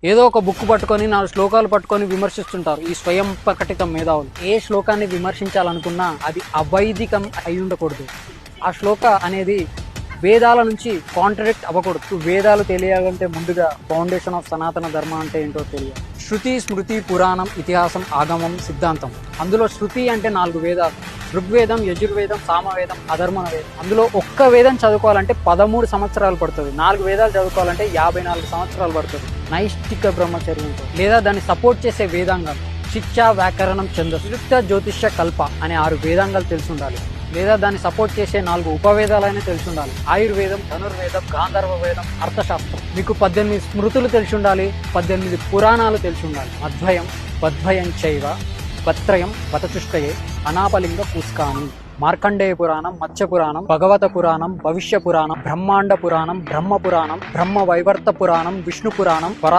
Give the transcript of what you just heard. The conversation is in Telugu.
ఏదో ఒక బుక్ పట్టుకొని 4 శ్లోకాలు పట్టుకొని విమర్శిస్తుంటారు ఈ స్వయం ప్రకటిత మేధావులు. ఏ శ్లోకాన్ని విమర్శించాలనుకున్నా అది అవైదికం అయి ఉండకూడదు. ఆ శ్లోక అనేది వేదాల నుంచి కాంట్రడిక్ట్ అవ్వకూడదు. వేదాలు తెలియాలంటే ముందుగా ఫౌండేషన్ ఆఫ్ సనాతన ధర్మ అంటే ఏంటో తెలియాలి. శృతి, స్మృతి, పురాణం, ఇతిహాసం, ఆగమం, సిద్ధాంతం. అందులో శృతి అంటే 4 వేదాలు: ఋగ్వేదం, యజుర్వేదం, సామవేదం, అధర్వణ వేదం. అందులో ఒక్క వేదం చదువుకోవాలంటే 13 సంవత్సరాలు పడుతుంది. 4 వేదాలు చదువుకోవాలంటే 54 సంవత్సరాలు పడుతుంది నైష్టిక బ్రహ్మచర్యంతో. లేదా దాన్ని సపోర్ట్ చేసే వేదాంగాలు శిక్ష, వ్యాకరణం, ఛందస్సు, నిరుక్త, జ్యోతిష్య, కల్ప అనే 6 వేదాంగాలు తెలిసి ఉండాలి. లేదా దాన్ని సపోర్ట్ చేసే 4 ఉపవేదాలైనా తెలిసి ఉండాలి. ఆయుర్వేదం, ధనుర్వేదం, గాంధర్వ వేదం, అర్థశాస్త్రం. మీకు 18 స్మృతులు తెలిసి ఉండాలి, 18 పురాణాలు తెలిసి ఉండాలి. అద్వయం, బద్వయం చైవ, పత్రయం, పతచుష్టయే, అనాపలింగ పుష్కాని. మార్కండేయ పురాణం, మత్స్య పురాణం, భగవత పురాణం, భవిష్య పురాణం, బ్రహ్మాండ పురాణం, బ్రహ్మ పురాణం, బ్రహ్మ వైవర్త పురాణం, విష్ణు పురాణం, వరాహ